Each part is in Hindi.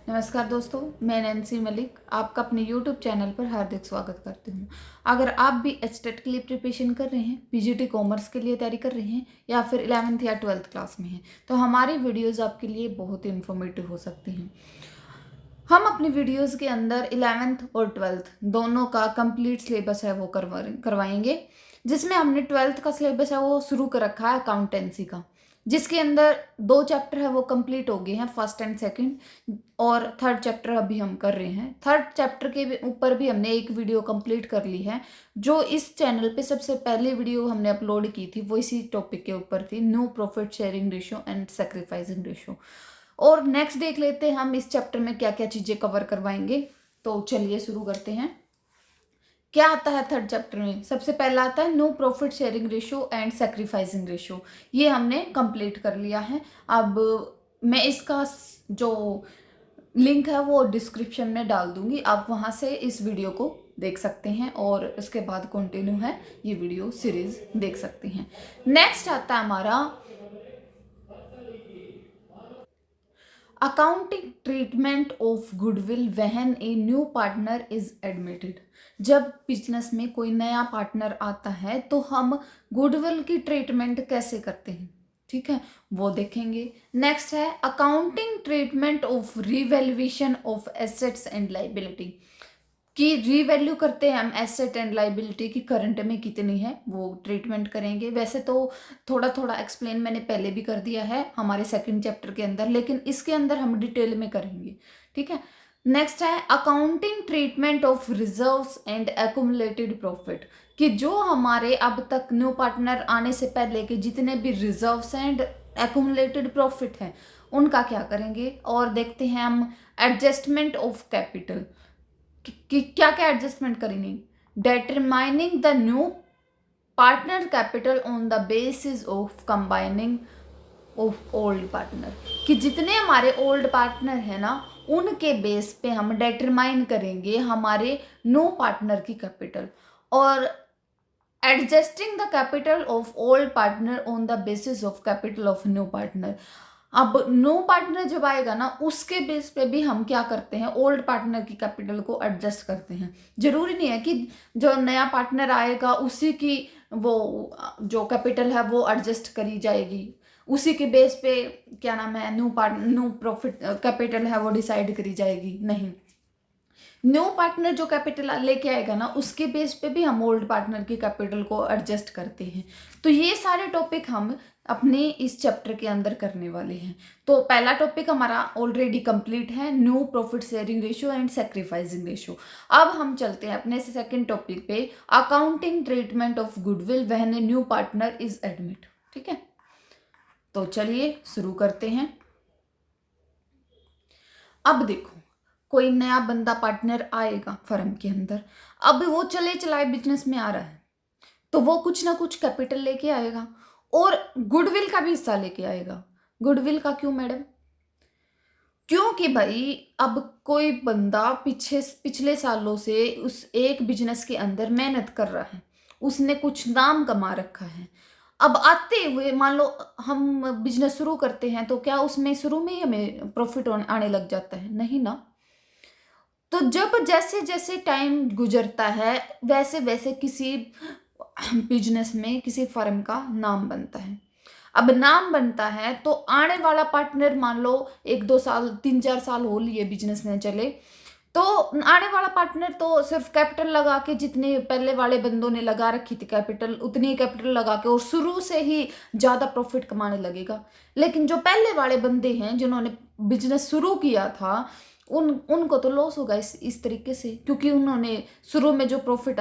नमस्कार दोस्तों, मैं नैन्सी मलिक आपका अपने YouTube चैनल पर हार्दिक स्वागत करती हूँ। अगर आप भी एचटेट के लिए प्रिपरेशन कर रहे हैं, पीजीटी कॉमर्स के लिए तैयारी कर रहे हैं या फिर 11th या 12th क्लास में हैं, तो हमारी वीडियोस आपके लिए बहुत ही इन्फॉर्मेटिव हो सकती हैं। हम अपनी वीडियोस के अंदर 11th और 12th दोनों का कंप्लीट सिलेबस है वो करवाएंगे, जिसमें हमने 12th का सिलेबस है वो शुरू कर रखा है अकाउंटेंसी का, जिसके अंदर 2 चैप्टर है वो कंप्लीट हो गए हैं, फर्स्ट एंड सेकंड, और थर्ड चैप्टर अभी हम कर रहे हैं। थर्ड चैप्टर के ऊपर भी हमने एक वीडियो कंप्लीट कर ली है। जो इस चैनल पे सबसे पहले वीडियो हमने अपलोड की थी वो इसी टॉपिक के ऊपर थी, no profit sharing ratio and sacrificing ratio. और नेक्स्ट देख लेते हैं हम इस चैप्टर में क्या क्या चीजें कवर करवाएंगे। तो चलिए शुरू करते हैं। क्या आता है थर्ड चैप्टर में? सबसे पहला आता है no profit sharing ratio and sacrificing ratio. ये हमने कंप्लीट कर लिया है। अब मैं इसका जो लिंक है वो डिस्क्रिप्शन में डाल दूंगी, आप वहां से इस वीडियो को देख सकते हैं और उसके बाद कंटिन्यू है ये वीडियो सीरीज देख सकते हैं। नेक्स्ट आता है हमारा accounting treatment of goodwill when a new partner is admitted. जब बिजनेस में कोई नया पार्टनर आता है तो हम गुडविल की ट्रीटमेंट कैसे करते हैं, ठीक है, वो देखेंगे। नेक्स्ट है accounting treatment of revaluation of assets and liability, कि रीवैल्यू करते हैं हम एसेट एंड लाइबिलिटी की करंट में कितनी है वो ट्रीटमेंट करेंगे। वैसे तो थोड़ा थोड़ा एक्सप्लेन मैंने पहले भी कर दिया है हमारे सेकंड चैप्टर के अंदर, लेकिन इसके अंदर हम डिटेल में करेंगे, ठीक है। नेक्स्ट है accounting treatment of reserves and accumulated profit, कि जो हमारे अब तक न्यू पार्टनर आने से पहले के जितने भी रिजर्व्स एंड एक्यूमुलेटेड प्रॉफिट हैं उनका क्या करेंगे। और देखते हैं हम एडजस्टमेंट ऑफ कैपिटल कि क्या क्या एडजस्टमेंट करेंगे। Determining the new partner capital on the basis of combining of old partner, कि जितने हमारे ओल्ड पार्टनर है ना उनके बेस पे हम डिटरमाइन करेंगे हमारे न्यू पार्टनर की कैपिटल। और adjusting the capital of old partner on the basis of capital of new partner. अब न्यू पार्टनर जब आएगा ना उसके बेस पे भी हम क्या करते हैं, ओल्ड पार्टनर की कैपिटल को एडजस्ट करते हैं। जरूरी नहीं है कि जो नया पार्टनर आएगा उसी की वो जो कैपिटल है वो एडजस्ट करी जाएगी, उसी के बेस पे क्या नाम है न्यू प्रॉफिट कैपिटल है वो डिसाइड करी जाएगी। नहीं, न्यू पार्टनर जो कैपिटल लेके आएगा ना उसके बेस पे भी हम ओल्ड पार्टनर की कैपिटल को एडजस्ट करते हैं। तो ये सारे टॉपिक हम अपने इस चैप्टर के अंदर करने वाले हैं। तो पहला टॉपिक हमारा ऑलरेडी कंप्लीट है, new profit sharing ratio and sacrificing ratio. अब हम चलते हैं अपने सेकंड टॉपिक पे, accounting treatment of goodwill when a new partner is admit, ठीक है। तो चलिए शुरू करते हैं। अब देखो, कोई नया बंदा पार्टनर आएगा फर्म के अंदर, अब वो चले चलाए बिजनेस में आ रहा है तो वो कुछ ना कुछ कैपिटल लेके आएगा और गुडविल का भी हिस्सा लेके आएगा। गुडविल का क्यों मैडम? क्योंकि भाई अब कोई बंदा पिछले सालों से उस एक बिजनेस के अंदर मेहनत कर रहा है, उसने कुछ नाम कमा रखा है। अब आते हुए मान लो हम बिजनेस शुरू करते हैं तो क्या उसमें शुरू में ही हमें प्रॉफिट आने लग जाता है? नहीं ना। तो जब जैसे जैसे टाइम गुजरता है वैसे वैसे किसी बिजनेस में किसी फर्म का नाम बनता है। अब नाम बनता है तो आने वाला पार्टनर मान लो 1-2 साल 3-4 साल हो लिए बिजनेस में चले, तो आने वाला पार्टनर तो सिर्फ कैपिटल लगा के, जितने पहले वाले बंदों ने लगा रखी थी कैपिटल उतनी ही कैपिटल लगा के और शुरू से ही ज्यादा प्रॉफिट कमाने लगेगा। लेकिन जो पहले वाले बंदे हैं जिन्होंने बिजनेस शुरू किया था उनको तो लॉस होगा इस तरीके से, क्योंकि उन्होंने शुरू में जो प्रॉफिट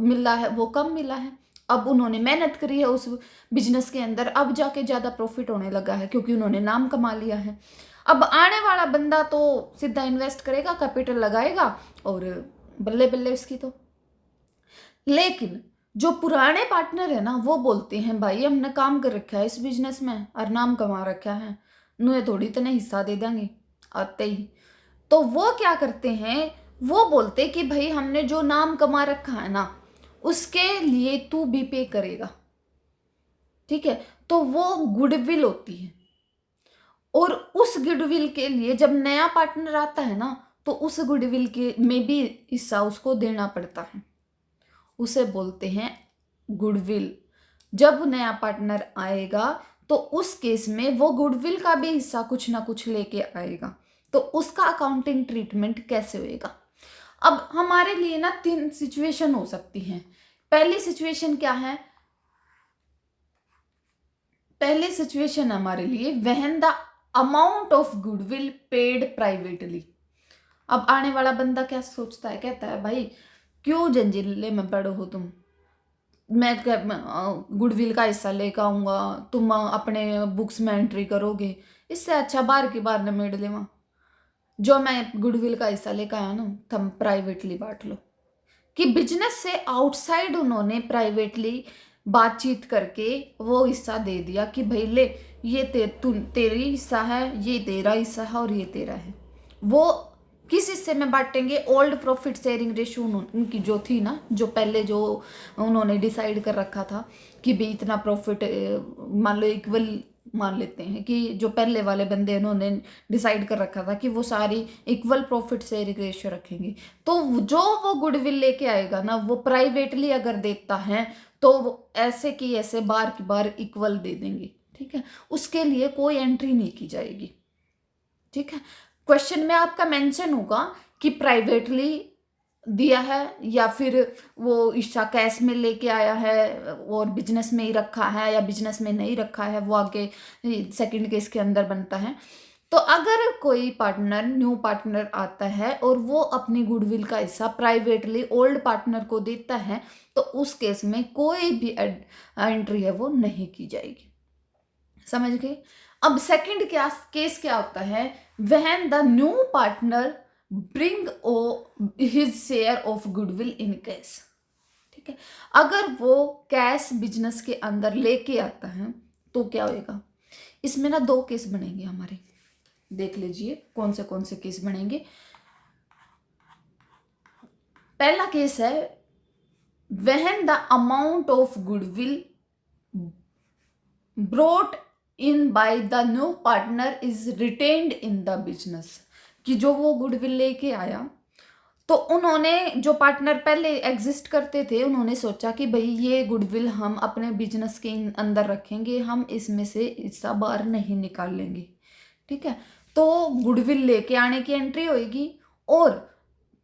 मिला है वो कम मिला है। अब उन्होंने मेहनत करी है उस बिजनेस के अंदर, अब जाके ज्यादा प्रॉफिट होने लगा है क्योंकि उन्होंने नाम कमा लिया है। अब आने वाला बंदा तो सीधा इन्वेस्ट करेगा, कैपिटल लगाएगा और बल्ले बल्ले उसकी तो। लेकिन जो पुराने पार्टनर है ना वो बोलते हैं भाई हमने काम कर रखा है इस बिजनेस में और नाम कमा रखा है, नुए थोड़ी तने हिस्सा दे देंगे आते ही। तो वो क्या करते हैं, वो बोलते कि भाई हमने जो नाम कमा रखा है ना उसके लिए तू भी पे करेगा, ठीक है। तो वो गुडविल होती है। और उस गुडविल के लिए जब नया पार्टनर आता है ना, तो उस गुडविल के में भी हिस्सा उसको देना पड़ता है। उसे बोलते हैं गुडविल। जब नया पार्टनर आएगा तो उस केस में वो गुडविल का भी हिस्सा कुछ ना कुछ लेके आएगा। तो उसका अकाउंटिंग ट्रीटमेंट कैसे होएगा? अब हमारे लिए ना 3 सिचुएशन हो सकती हैं। पहली सिचुएशन क्या है? पहली सिचुएशन हमारे लिए when the amount of goodwill paid privately. अब आने वाला बंदा क्या सोचता है? कहता है भाई क्यों जंजीले में पड़ो हो तुम, मैं गुडविल का हिस्सा लेकर आऊंगा, तुम अपने बुक्स में एंट्री करोगे, इससे अच्छा बार की बार निमेड़ लेवा। जो मैं गुडविल का हिस्सा लेकर आया ना, तुम प्राइवेटली बांट लो। कि बिजनेस से आउटसाइड उन्होंने प्राइवेटली बातचीत करके वो हिस्सा दे दिया कि भाई ले, ये तेरी हिस्सा है, ये तेरा हिस्सा है और ये तेरा है। वो किस हिस्से में बांटेंगे? ओल्ड प्रॉफिट शेयरिंग रेशियो उनकी जो थी ना, जो पहले जो उन्होंने डिसाइड कर रखा था कि भाई इतना प्रॉफिट, मान लो इक्वल मान लेते हैं कि जो पहले वाले बंदे उन्होंने डिसाइड कर रखा था कि वो सारी इक्वल प्रॉफिट शेयरिंग रेशियो रखेंगे। तो जो वो गुडविल लेके आएगा ना, वो प्राइवेटली अगर देता है तो वो ऐसे की ऐसे बार की बार इक्वल दे देंगे। ठीक है, उसके लिए कोई एंट्री नहीं की जाएगी। ठीक है, क्वेश्चन में आपका मेंशन होगा कि प्राइवेटली दिया है या फिर वो हिस्सा कैश में लेके आया है और बिजनेस में ही रखा है या बिजनेस में नहीं रखा है, वो आगे सेकंड केस के अंदर बनता है। तो अगर कोई पार्टनर, न्यू पार्टनर आता है और वो अपनी गुडविल का हिस्सा प्राइवेटली ओल्ड पार्टनर को देता है, तो उस केस में कोई भी एंट्री है वो नहीं की जाएगी। समझ गए? अब सेकंड केस क्या होता है? When the new partner bring his share of goodwill in cash. ठीक है, अगर वो कैश बिजनेस के अंदर लेके आता है तो क्या होएगा? इसमें ना 2 केस बनेंगे हमारे, देख लीजिए कौन से केस बनेंगे। पहला केस है when the amount of goodwill brought in by the new partner is retained in the business. कि जो वो गुडविल लेके आया, तो उन्होंने, जो पार्टनर पहले एग्जिस्ट करते थे, उन्होंने सोचा कि भाई ये गुडविल हम अपने बिजनेस के अंदर रखेंगे, हम इसमें से हिस्सा बाहर नहीं निकाल लेंगे। ठीक है, तो गुडविल लेके आने की एंट्री होगी और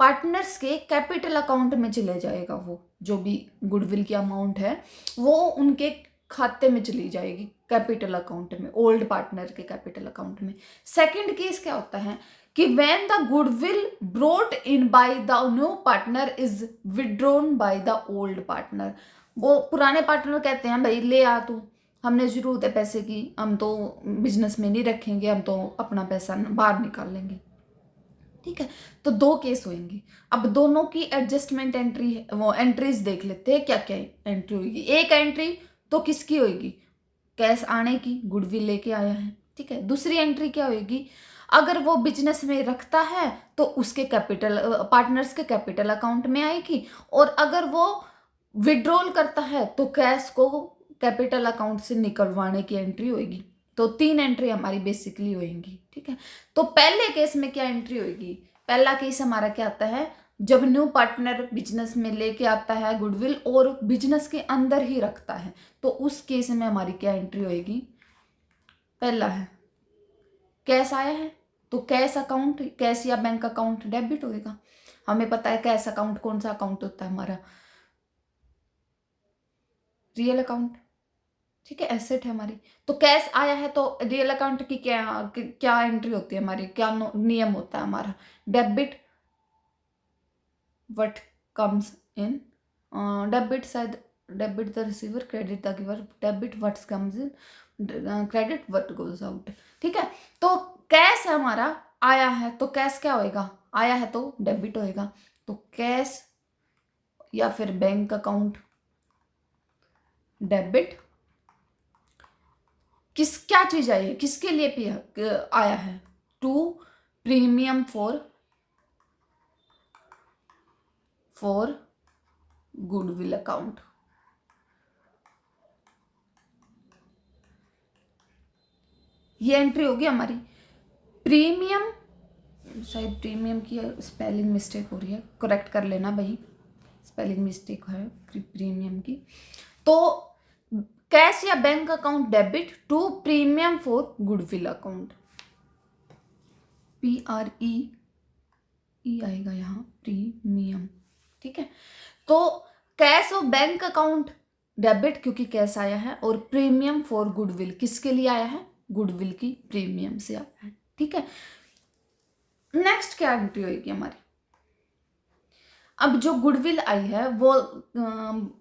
पार्टनर्स के कैपिटल अकाउंट में चले जाएगा। वो जो भी गुडविल की अमाउंट है वो उनके खाते में चली जाएगी, कैपिटल अकाउंट में, ओल्ड पार्टनर के कैपिटल अकाउंट में। सेकंड केस क्या होता है कि when the goodwill brought in by the new partner is withdrawn by the old partner. वो पुराने पार्टनर कहते हैं भाई ले आ तू, हमने जरूरत है पैसे की, हम तो बिजनेस में नहीं रखेंगे, हम तो अपना पैसा बाहर निकाल लेंगे। ठीक है, तो 2 केस होंगे। अब दोनों की एडजस्टमेंट एंट्री, वो एंट्रीज देख लेते हैं क्या क्या एंट्री होगी। एक एंट्री तो किसकी होगी? कैश आने की, गुडविल लेके आया है। ठीक है, दूसरी एंट्री क्या होगी? अगर वो बिजनेस में रखता है तो उसके कैपिटल, पार्टनर्स के कैपिटल अकाउंट में आएगी, और अगर वो विड्रॉल करता है तो कैश को कैपिटल अकाउंट से निकलवाने की एंट्री होगी। तो 3 एंट्री हमारी बेसिकली होंगी। ठीक है, तो पहले केस में क्या एंट्री होगी? पहला केस हमारा क्या आता है? जब न्यू पार्टनर बिजनेस में लेके आता है गुडविल और बिजनेस के अंदर ही रखता है, तो उस केस में हमारी क्या एंट्री होगी? पहला है कैश आया है तो कैश अकाउंट, कैश या बैंक अकाउंट डेबिट होएगा। हमें पता है कैश अकाउंट कौन सा अकाउंट होता है हमारा? Real account. ठीक है, एसेट है हमारी। तो कैश आया है तो रियल अकाउंट की क्या एंट्री होती है हमारी, क्या नियम होता है हमारा? Debit what comes in, debit शायद, debit the receiver, credit the giver, debit what comes in, credit what goes out. ठीक है, तो कैश हमारा आया है तो कैश क्या होएगा? आया है तो डेबिट होएगा। तो कैश या फिर बैंक अकाउंट डेबिट। क्या चीज आई है, किसके लिए आया है? To premium for goodwill account. ये एंट्री होगी हमारी। प्रीमियम, शायद प्रीमियम की स्पेलिंग मिस्टेक हो रही है, करेक्ट कर लेना भाई, स्पेलिंग मिस्टेक है प्रीमियम की। तो कैश या bank account debit to premium for goodwill account, PRE आएगा यहाँ, प्रीमियम, ठीक है। तो कैश और बैंक अकाउंट डेबिट क्योंकि कैश आया है, और प्रीमियम फॉर गुडविल किसके लिए आया है, गुडविल की प्रीमियम से आया है, ठीक है। नेक्स्ट क्या एंट्री होगी हमारी, अब जो गुडविल आई है वो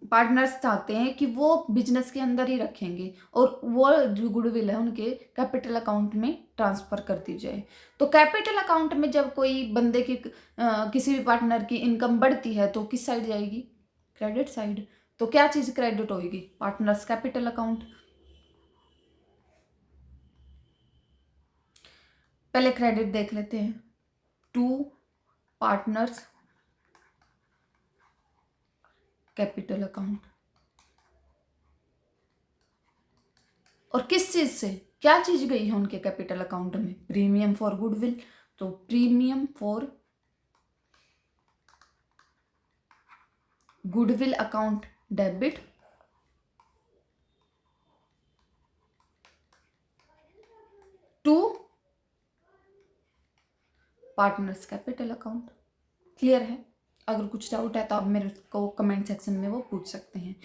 पार्टनर्स चाहते हैं कि वो बिजनेस के अंदर ही रखेंगे और वो जो गुडविल है उनके कैपिटल अकाउंट में ट्रांसफर कर दी जाए। तो कैपिटल अकाउंट में जब कोई बंदे की किसी भी पार्टनर की इनकम बढ़ती है तो किस साइड जाएगी, क्रेडिट साइड। तो क्या चीज क्रेडिट होगी, पार्टनर्स कैपिटल अकाउंट। पहले क्रेडिट देख लेते हैं, टू पार्टनर्स कैपिटल अकाउंट, और किस चीज से, क्या चीज गई है उनके कैपिटल अकाउंट में, प्रीमियम फॉर गुडविल। तो premium for goodwill account debit to partners capital account. Clear है, अगर कुछ डाउट है तो आप मेरे को कमेंट सेक्शन में वो पूछ सकते हैं।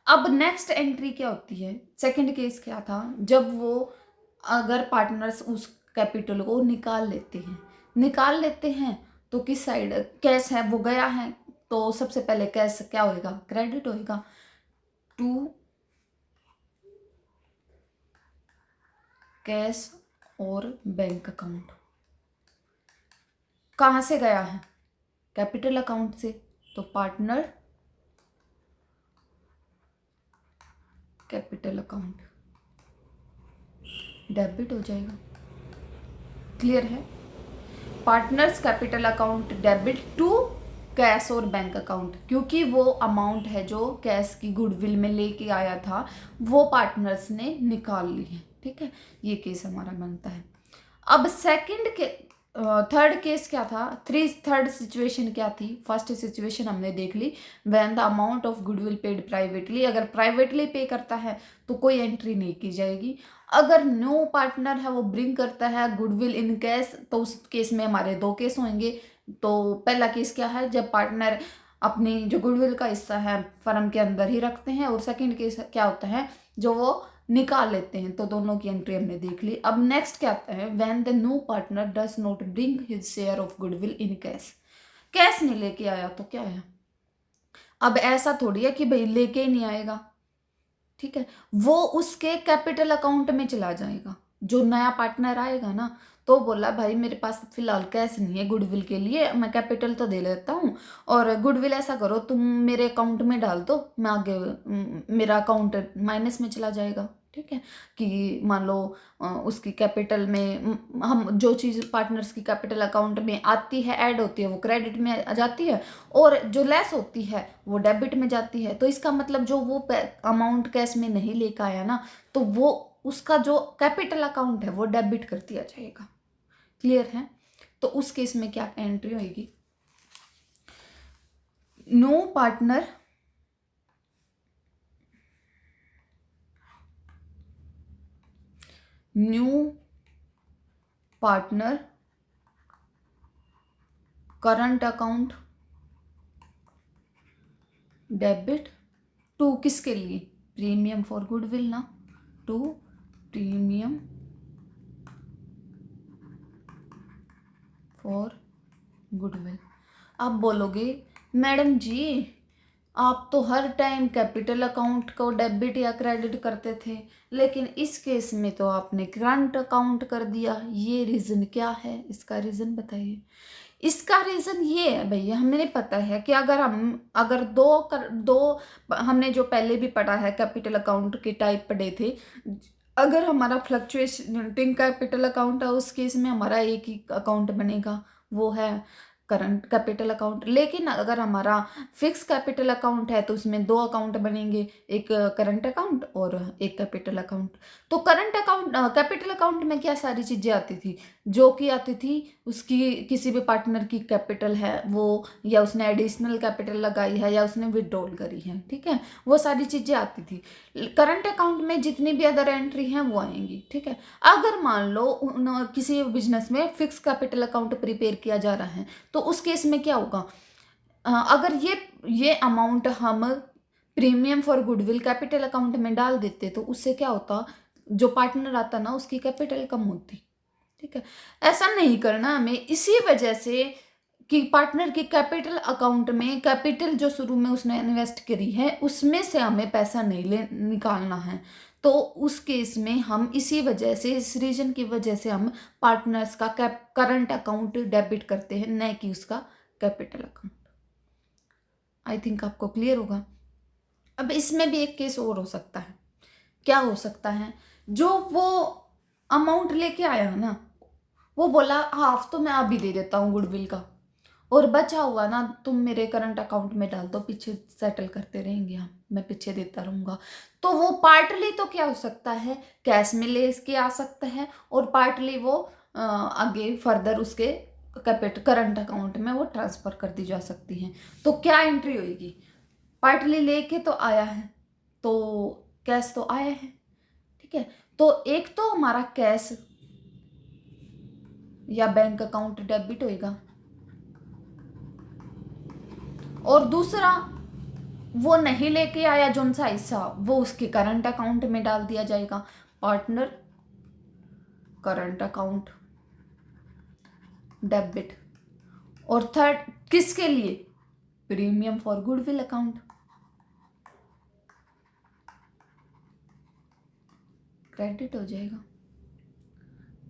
अब नेक्स्ट एंट्री क्या होती है, सेकंड केस क्या था, जब वो अगर पार्टनर्स उस कैपिटल को निकाल लेते हैं तो किस साइड, कैश है वो गया है तो सबसे पहले कैश क्या होएगा, क्रेडिट होएगा टू कैश और बैंक अकाउंट। कहाँ से गया है, कैपिटल अकाउंट से, तो पार्टनर कैपिटल अकाउंट डेबिट हो जाएगा। क्लियर है, partners capital account debit to cash और बैंक अकाउंट, क्योंकि वो अमाउंट है जो कैश की गुडविल में लेके आया था वो पार्टनर्स ने निकाल ली है, ठीक है। ये केस हमारा बनता है। अब सेकंड के थर्ड केस क्या था, थर्ड सिचुएशन क्या थी, फर्स्ट सिचुएशन हमने देख ली, when the amount of goodwill paid privately, अगर प्राइवेटली पे करता है तो कोई एंट्री नहीं की जाएगी। अगर न्यू पार्टनर है वो ब्रिंग करता है गुडविल इन कैश, तो उस केस में हमारे दो केस होंगे। तो पहला केस क्या है, जब पार्टनर अपनी जो गुडविल का हिस्सा है फर्म के अंदर ही रखते हैं, और सेकंड केस क्या होता है जो वो निकाल लेते हैं। तो दोनों की एंट्री हमने देख ली। अब नेक्स्ट क्या आता है, when the new partner does not bring his share of goodwill in cash, cash नहीं लेके आया तो क्या है, अब ऐसा थोड़ी है कि भाई लेके ही नहीं आएगा, ठीक है, वो उसके कैपिटल अकाउंट में चला जाएगा। जो नया पार्टनर आएगा ना, तो बोला भाई मेरे पास फिलहाल कैश नहीं है गुडविल के लिए, मैं कैपिटल तो दे लेता हूँ, और गुडविल ऐसा करो तुम मेरे अकाउंट में डाल दो, मैं आगे मेरा अकाउंट माइनस में चला जाएगा, ठीक है। कि मान लो उसकी कैपिटल में हम जो चीज़ पार्टनर्स की कैपिटल अकाउंट में आती है, ऐड होती है, वो क्रेडिट में आ जाती है, और जो लेस होती है वो डेबिट में जाती है। तो इसका मतलब जो वो अमाउंट कैश में नहीं लेकर आया ना, तो वो उसका जो कैपिटल अकाउंट है वो डेबिट कर दिया जाएगा। क्लियर है, तो उस केस में क्या एंट्री होगी, no partner new partner current account debit to किसके लिए, प्रीमियम फॉर गुडविल ना, टू प्रीमियम फॉर गुडविल। आप बोलोगे मैडम जी आप तो हर टाइम कैपिटल अकाउंट को डेबिट या क्रेडिट करते थे, लेकिन इस केस में तो आपने करंट अकाउंट कर दिया, ये रीज़न क्या है, इसका रीज़न बताइए। इसका रीज़न ये है भैया, हमें पता है कि अगर दो हमने जो पहले भी पढ़ा है कैपिटल अकाउंट के टाइप पढ़े थे, अगर हमारा फ्लक्चुएटिंग कैपिटल अकाउंट है उस केस में हमारा एक ही अकाउंट बनेगा, वो है करंट कैपिटल अकाउंट। लेकिन अगर हमारा फिक्स कैपिटल अकाउंट है तो उसमें दो अकाउंट बनेंगे, एक करंट अकाउंट और एक कैपिटल अकाउंट। तो करंट अकाउंट कैपिटल अकाउंट में क्या सारी चीज़ें आती थी, जो कि आती थी उसकी किसी भी पार्टनर की कैपिटल है वो, या उसने एडिशनल कैपिटल लगाई है, या उसने विड्रॉल करी है, ठीक है, वो सारी चीज़ें आती थी। करंट अकाउंट में जितनी भी अदर एंट्री हैं वो आएंगी, ठीक है। अगर मान लो किसी बिजनेस में फिक्स कैपिटल अकाउंट प्रिपेयर किया जा रहा है तो उस केस में क्या होगा, अगर ये अमाउंट हम premium for goodwill capital account में डाल देते तो उससे क्या होता, जो पार्टनर आता ना उसकी कैपिटल कम होती, ठीक है। ऐसा नहीं करना हमें, इसी वजह से कि पार्टनर की कैपिटल अकाउंट में कैपिटल जो शुरू में उसने इन्वेस्ट करी है उसमें से हमें पैसा नहीं निकालना है। तो उस केस में हम इसी वजह से, इस रीजन की वजह से हम पार्टनर्स का करंट अकाउंट डेबिट करते हैं, न कि उसका कैपिटल अकाउंट। आई थिंक आपको क्लियर होगा। अब इसमें भी एक केस और हो सकता है। क्या हो सकता है, जो वो अमाउंट लेके आया है ना, वो बोला हाफ तो मैं अभी दे देता हूँ गुडविल का, और बचा हुआ ना तुम मेरे करंट अकाउंट में डाल दो, पीछे सेटल करते रहेंगे हम, मैं पीछे देता रहूँगा। तो वो पार्टली तो क्या हो सकता है, कैश में ले के आ सकता है, और पार्टली वो आगे फर्दर उसके करंट अकाउंट में वो ट्रांसफ़र कर दी जा सकती हैं। तो क्या एंट्री होगी, पार्टली लेके तो आया है तो कैश तो आया है, ठीक है। तो एक तो हमारा कैश या बैंक अकाउंट डेबिट होएगा, और दूसरा वो नहीं लेके आया जो सा हिस्सा, वो उसके करंट अकाउंट में डाल दिया जाएगा, पार्टनर करंट अकाउंट डेबिट। और थर्ड किसके लिए, premium for goodwill account, credit हो जाएगा,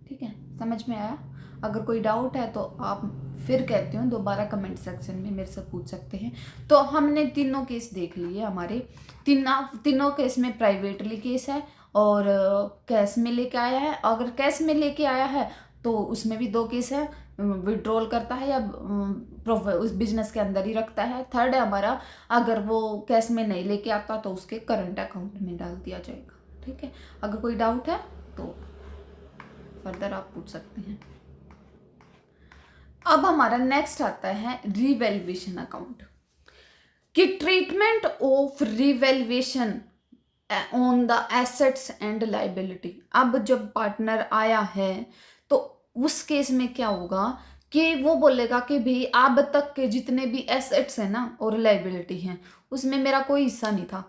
ठीक है। समझ में आया? अगर कोई डाउट है तो आप फिर कहते हो दोबारा कमेंट सेक्शन में मेरे से पूछ सकते हैं। तो हमने तीनों केस देख लिए हमारे, तीनों केस में प्राइवेटली केस है और कैश में लेके आया है। अगर कैश में लेके आया है तो उसमें भी दो केस है, विड्रॉल करता है या उस बिजनेस के अंदर ही रखता है। थर्ड है हमारा, अगर वो कैश में नहीं लेके आता तो उसके करंट अकाउंट में डाल दिया जाएगा, ठीक है। अगर कोई डाउट है तो फर्दर आप पूछ सकते हैं। अब हमारा नेक्स्ट आता है रिवैल्यूएशन अकाउंट कि treatment of revaluation on the assets and liability. अब जब पार्टनर आया है तो उस केस में क्या होगा कि वो बोलेगा कि भाई अब तक के जितने भी एसेट्स हैं ना और लाइबिलिटी हैं उसमें मेरा कोई हिस्सा नहीं था,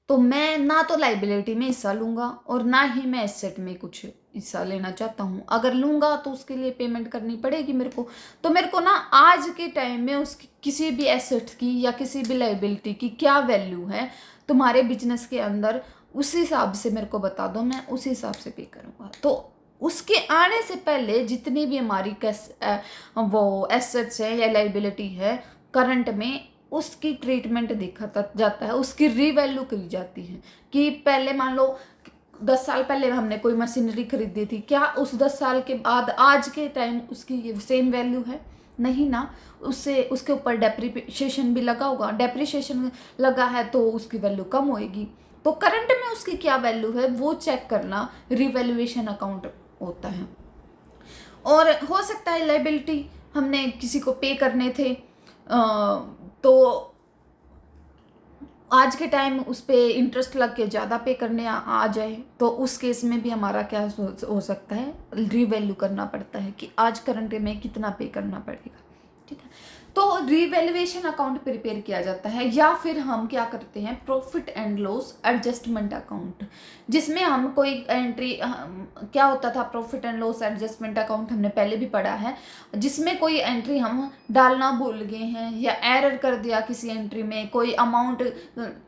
तो मैं ना तो लाइबिलिटी में हिस्सा लूंगा और ना ही मैं एसेट में कुछ हिस्सा लेना चाहता हूँ। अगर लूंगा तो उसके लिए पेमेंट करनी पड़ेगी मेरे को। तो मेरे को ना आज के टाइम में उसकी किसी भी एसेट्स की या किसी भी लाइबिलिटी की क्या वैल्यू है तुम्हारे बिजनेस के अंदर, उस हिसाब से मेरे को बता दो, मैं उस हिसाब से पे करूँगा। तो उसके आने से पहले जितनी भी हमारी वो एसेट्स है या लाइबिलिटी है करंट में, उसकी ट्रीटमेंट देखा जाता है, उसकी रीवैल्यू करी जाती है। कि पहले मान लो 10 साल पहले हमने कोई मशीनरी खरीदी थी, क्या उस 10 साल के बाद आज के टाइम उसकी सेम वैल्यू है? नहीं ना, उससे उसके ऊपर डेप्रिसिएशन भी लगा होगा, डेप्रिसिएशन लगा है तो उसकी वैल्यू कम होएगी। तो करंट में उसकी क्या वैल्यू है वो चेक करना रिवैल्यूएशन अकाउंट होता है। और हो सकता है लाइबिलिटी हमने किसी को पे करने थे तो आज के टाइम उस पर इंटरेस्ट लग के ज़्यादा पे करने आ जाए, तो उस केस में भी हमारा क्या हो सकता है, रीवैल्यू करना पड़ता है कि आज करंट में कितना पे करना पड़ेगा, ठीक है। तो रिवैल्यूएशन अकाउंट प्रिपेयर किया जाता है, या फिर हम क्या करते हैं profit and loss adjustment account, जिसमें हम कोई एंट्री क्या होता था profit and loss adjustment account हमने पहले भी पढ़ा है, जिसमें कोई एंट्री हम डालना भूल गए हैं या एरर कर दिया किसी एंट्री में, कोई अमाउंट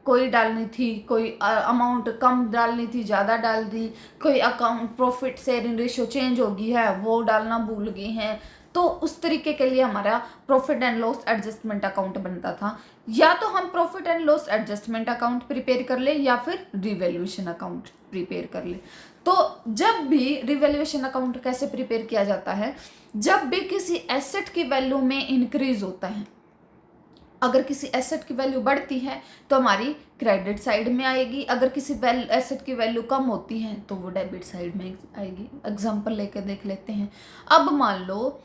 कोई डालनी थी, कोई अमाउंट कम डालनी थी ज़्यादा डाल दी, कोई account profit sharing ratio change हो गई है वो डालना भूल गए हैं, तो उस तरीके के लिए हमारा profit and loss adjustment account बनता था। या तो हम profit and loss adjustment account prepare कर ले या फिर रिवैल्यूएशन अकाउंट प्रिपेयर कर ले। तो जब भी रिवैल्यूएशन अकाउंट कैसे प्रिपेयर किया जाता है, जब भी किसी एसेट की वैल्यू में इंक्रीज होता है, अगर किसी एसेट की वैल्यू बढ़ती है तो हमारी क्रेडिट साइड में आएगी, अगर किसी एसेट की वैल्यू कम होती है तो वो डेबिट साइड में आएगी। एग्जांपल लेकर देख लेते हैं। अब मान लो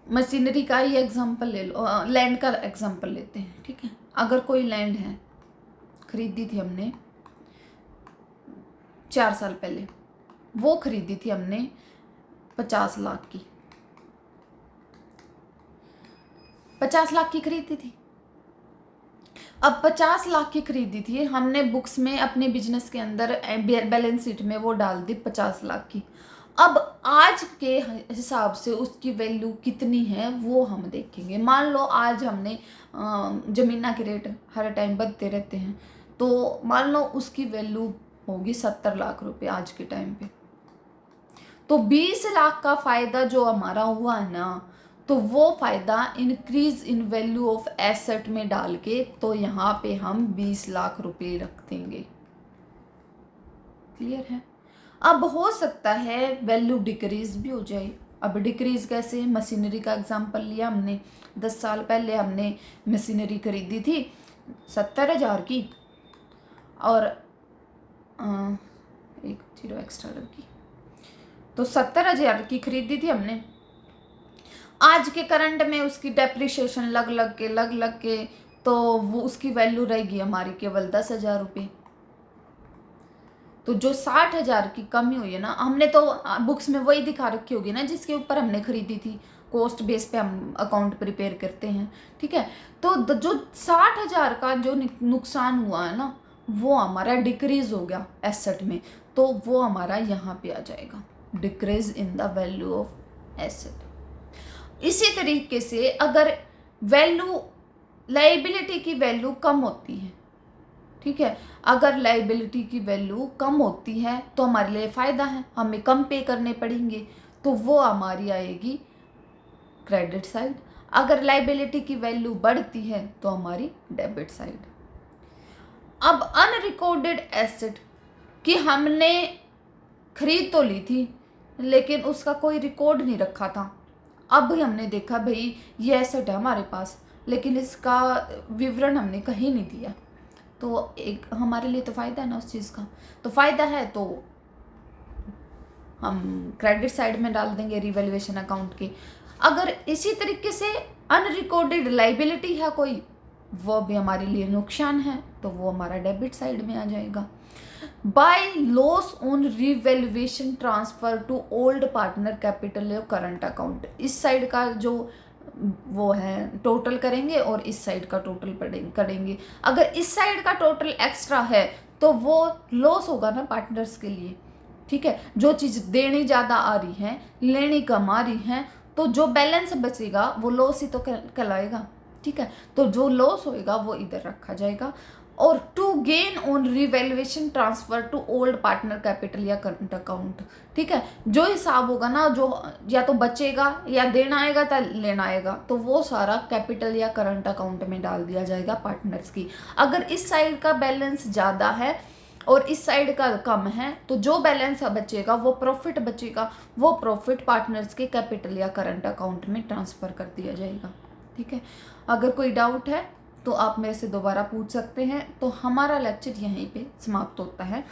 मशीनरी का ही एग्जांपल ले लो, लैंड का एग्जांपल लेते हैं, ठीक है। अगर कोई लैंड है, खरीदी थी हमने 4 साल पहले, वो खरीदी थी हमने 50 लाख की, 50 लाख की खरीदी थी। अब 50 लाख की खरीदी थी हमने, बुक्स में अपने बिजनेस के अंदर बैलेंस शीट में वो डाल दी 50 लाख की। अब आज के हिसाब से उसकी वैल्यू कितनी है वो हम देखेंगे। मान लो आज हमने ज़मीना के रेट हर टाइम बढ़ते रहते हैं, तो मान लो उसकी वैल्यू होगी 70 लाख रुपए आज के टाइम पे। तो 20 लाख का फ़ायदा जो हमारा हुआ है ना, तो वो फ़ायदा increase in value of asset में डाल के, तो यहाँ पे हम 20 लाख रुपए रख देंगे। क्लियर है। अब हो सकता है वैल्यू डिक्रीज भी हो जाए। अब डिक्रीज कैसे, मशीनरी का एग्जांपल लिया हमने, 10 साल पहले हमने मशीनरी खरीदी थी 70,000 की और एक 0 एक्स्ट्रा लगी, तो 70,000 की खरीदी थी हमने। आज के करंट में उसकी डेप्रिसिएशन लग लग के तो वो उसकी वैल्यू रहेगी हमारी केवल 10,000 रुपये। तो जो 60,000 की कमी हुई है ना, हमने तो बुक्स में वही दिखा रखी होगी ना जिसके ऊपर हमने खरीदी थी, कॉस्ट बेस पे हम अकाउंट प्रिपेयर करते हैं, ठीक है। तो जो 60,000 का जो नुकसान हुआ है ना, वो हमारा डिक्रीज हो गया एसेट में, तो वो हमारा यहाँ पे आ जाएगा, decrease in the value of asset. इसी तरीके से अगर वैल्यू, लाइबिलिटी की वैल्यू कम होती है, ठीक है, अगर लाइबिलिटी की वैल्यू कम होती है तो हमारे लिए फ़ायदा है, हमें कम पे करने पड़ेंगे, तो वो हमारी आएगी क्रेडिट साइड। अगर लाइबिलिटी की वैल्यू बढ़ती है तो हमारी डेबिट साइड। अब अनरिकॉर्डेड एसेट कि हमने खरीद तो ली थी लेकिन उसका कोई रिकॉर्ड नहीं रखा था, अब भी हमने देखा भाई ये एसेट है हमारे पास लेकिन इसका विवरण हमने कहीं नहीं दिया, तो एक हमारे लिए तो फ़ायदा है ना उस चीज़ का, तो फ़ायदा है तो हम क्रेडिट साइड में डाल देंगे रिवैल्यूएशन अकाउंट के। अगर इसी तरीके से अनरिकॉर्डेड लाइबिलिटी है कोई, वो भी हमारे लिए नुकसान है, तो वो हमारा डेबिट साइड में आ जाएगा। By loss on revaluation transfer to old partner capital या करंट अकाउंट, इस साइड का जो वो है टोटल करेंगे और इस साइड का टोटल करेंगे। अगर इस साइड का टोटल एक्स्ट्रा है तो वो लॉस होगा ना पार्टनर्स के लिए, ठीक है। जो चीज़ देनी ज़्यादा आ रही है, लेनी कम आ रही है, तो जो बैलेंस बचेगा वो लॉस ही तो कहलाएगा, ठीक है। तो जो लॉस होएगा वो इधर रखा जाएगा। और to gain on revaluation transfer to old partner capital या करंट अकाउंट, ठीक है। जो हिसाब होगा ना, जो या तो बचेगा या देना आएगा या लेना आएगा, तो वो सारा कैपिटल या करंट अकाउंट में डाल दिया जाएगा पार्टनर्स की। अगर इस साइड का बैलेंस ज़्यादा है और इस साइड का कम है, तो जो बैलेंस बचेगा वो प्रॉफिट बचेगा, वो प्रॉफिट पार्टनर्स के कैपिटल या करंट अकाउंट में ट्रांसफ़र कर दिया जाएगा, ठीक है। अगर कोई डाउट है तो आप मेरे से दोबारा पूछ सकते हैं। तो हमारा लेक्चर यहीं पे समाप्त होता है,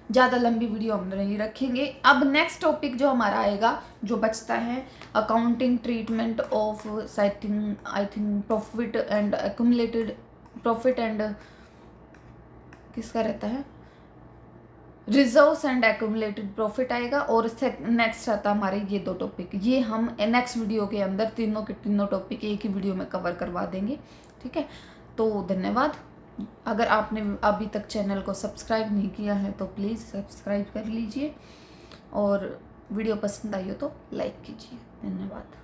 ज़्यादा लंबी वीडियो हम नहीं रखेंगे। अब नेक्स्ट टॉपिक जो हमारा आएगा, जो बचता है, accounting treatment of setting I think profit and accumulated profit and किसका रहता है, रिजर्व्स एंड एक्यूमुलेटेड प्रॉफिट आएगा। और नेक्स्ट आता हमारे ये 2 टॉपिक, ये हम नेक्स्ट वीडियो के अंदर तीनों के तीनों टॉपिक एक ही वीडियो में कवर करवा देंगे, ठीक है। तो धन्यवाद। अगर आपने अभी तक चैनल को सब्सक्राइब नहीं किया है तो प्लीज़ सब्सक्राइब कर लीजिए और वीडियो पसंद आई हो तो लाइक कीजिए। धन्यवाद।